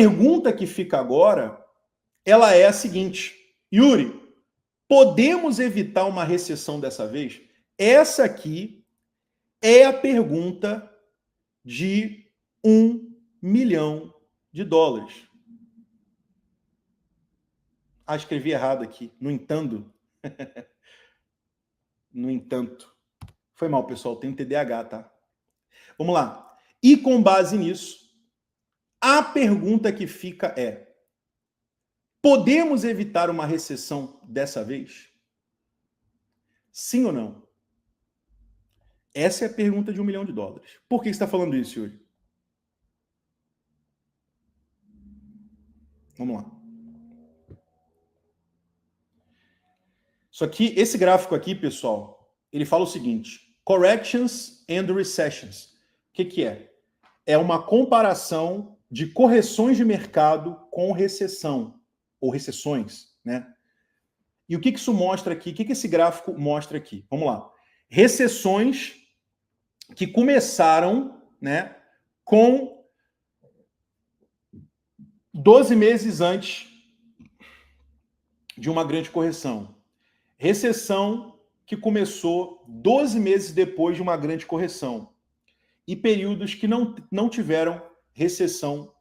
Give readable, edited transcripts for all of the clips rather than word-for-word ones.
pergunta que fica agora, ela é a seguinte: Yuri, podemos evitar uma recessão dessa vez? Essa aqui é a pergunta de $1 milhão. Ah, escrevi errado aqui. No entanto. No entanto. Foi mal, pessoal. Tenho TDAH, tá? Vamos lá. E com base nisso, a pergunta que fica é: podemos evitar uma recessão dessa vez? Sim ou não? Essa é a pergunta de $1 milhão. Por que você está falando isso, Yuri? Vamos lá. Isso aqui, esse gráfico aqui, pessoal, ele fala o seguinte: corrections and recessions. O que é? É uma comparação de correções de mercado com recessão, ou recessões, né? E o que isso mostra aqui? O que esse gráfico mostra aqui? Vamos lá. Recessões que começaram, né, com 12 meses antes de uma grande correção. Recessão que começou 12 meses depois de uma grande correção. E períodos que não tiveram recessão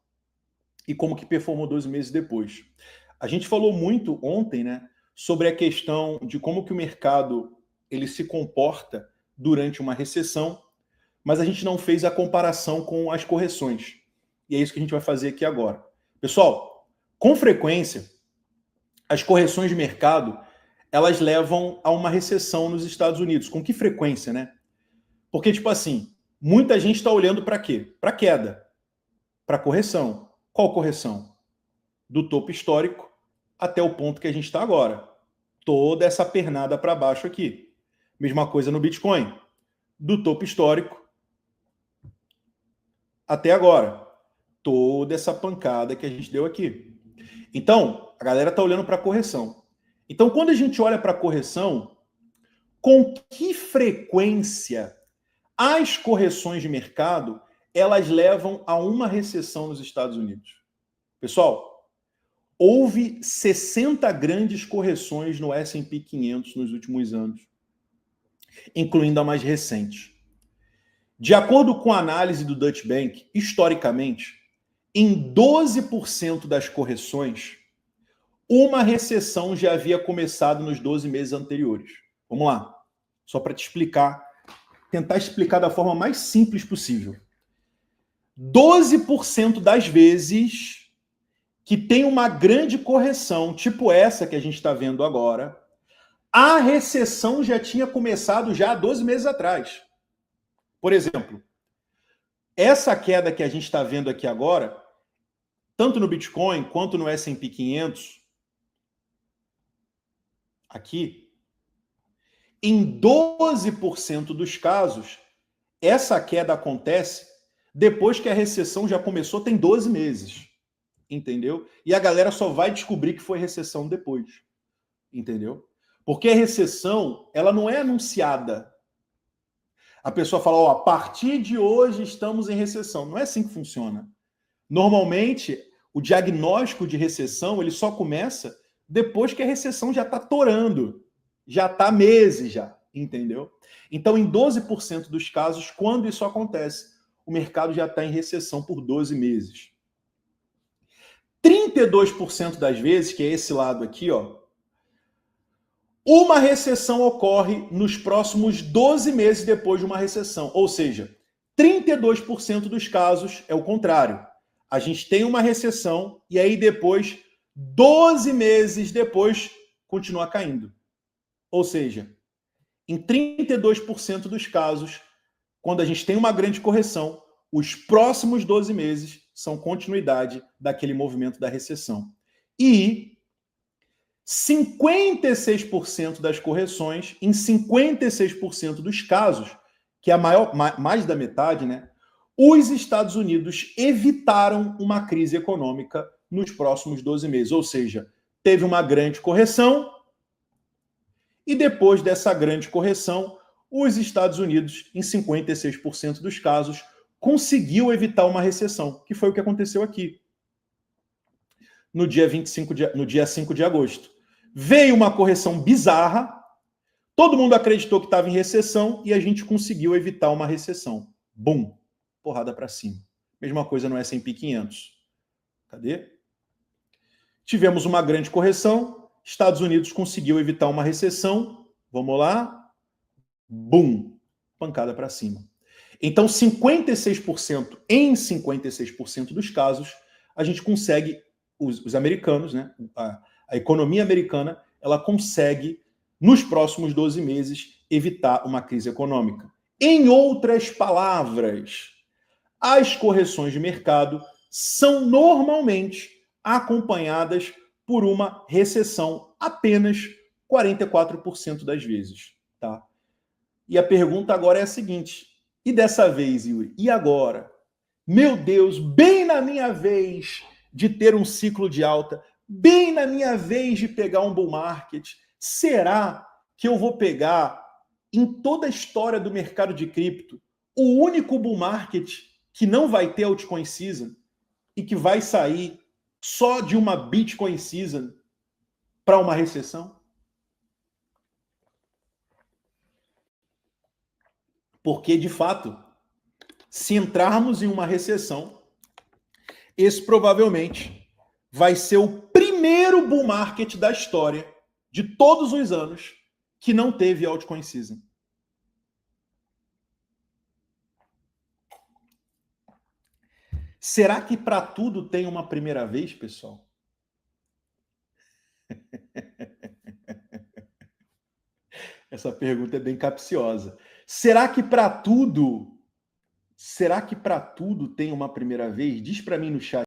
e como que performou 12 meses depois. A gente falou muito ontem, né, sobre a questão de como que o mercado ele se comporta durante uma recessão, mas a gente não fez a comparação com as correções. E é isso que a gente vai fazer aqui agora. Pessoal, com frequência, as correções de mercado, elas levam a uma recessão nos Estados Unidos. Com que frequência, né? Porque, tipo assim, muita gente está olhando para quê? Para queda, para correção. Qual correção? Do topo histórico até o ponto que a gente está agora. Toda essa pernada para baixo aqui. Mesma coisa no Bitcoin. Do topo histórico até agora. Toda essa pancada que a gente deu aqui. Então, a galera está olhando para a correção. Então, quando a gente olha para a correção, com que frequência as correções de mercado elas levam a uma recessão nos Estados Unidos? Pessoal, houve 60 grandes correções no S&P 500 nos últimos anos, incluindo a mais recente. De acordo com a análise do Deutsche Bank, historicamente, em 12% das correções, uma recessão já havia começado nos 12 meses anteriores. Vamos lá, só para te explicar, tentar explicar da forma mais simples possível. 12% das vezes que tem uma grande correção, tipo essa que a gente está vendo agora, a recessão já tinha começado já há 12 meses atrás. Por exemplo, essa queda que a gente está vendo aqui agora, tanto no Bitcoin quanto no S&P 500, aqui, em 12% dos casos, essa queda acontece depois que a recessão já começou, tem 12 meses. Entendeu? E a galera só vai descobrir que foi recessão depois. Entendeu? Porque a recessão, ela não é anunciada. A pessoa fala, ó, a partir de hoje estamos em recessão. Não é assim que funciona. Normalmente, o diagnóstico de recessão, ele só começa depois que a recessão já está torando. Já está meses já. Entendeu? Então, em 12% dos casos, quando isso acontece, o mercado já está em recessão por 12 meses. 32% das vezes, que é esse lado aqui, ó, uma recessão ocorre nos próximos 12 meses depois de uma recessão. Ou seja, 32% dos casos é o contrário. A gente tem uma recessão e aí depois, 12 meses depois, continua caindo. Ou seja, em 32% dos casos, quando a gente tem uma grande correção, os próximos 12 meses são continuidade daquele movimento da recessão. E 56% das correções, em 56% dos casos, que é mais da metade, né, os Estados Unidos evitaram uma crise econômica nos próximos 12 meses. Ou seja, teve uma grande correção e depois dessa grande correção, os Estados Unidos, em 56% dos casos, conseguiu evitar uma recessão, que foi o que aconteceu aqui. no dia 5 de agosto. Veio uma correção bizarra, todo mundo acreditou que estava em recessão e a gente conseguiu evitar uma recessão. Bum! Porrada para cima. Mesma coisa no S&P 500. Cadê? Tivemos uma grande correção, Estados Unidos conseguiu evitar uma recessão. Vamos lá? Bum! Pancada para cima. Então, 56%, em 56% dos casos, a gente consegue, os americanos, né, a economia americana, ela consegue, nos próximos 12 meses, evitar uma crise econômica. Em outras palavras, as correções de mercado são normalmente acompanhadas por uma recessão apenas 44% das vezes, tá? E a pergunta agora é a seguinte: e dessa vez, Yuri? E agora? Meu Deus, bem na minha vez de ter um ciclo de alta, bem na minha vez de pegar um bull market, será que eu vou pegar, em toda a história do mercado de cripto, o único bull market que não vai ter altcoin season e que vai sair só de uma Bitcoin season para uma recessão? Porque, de fato, se entrarmos em uma recessão, esse provavelmente vai ser o primeiro bull market da história, de todos os anos, que não teve altcoin season. Será que para tudo tem uma primeira vez, pessoal? Essa pergunta é bem capciosa. Será que para tudo tem uma primeira vez? Diz para mim no chat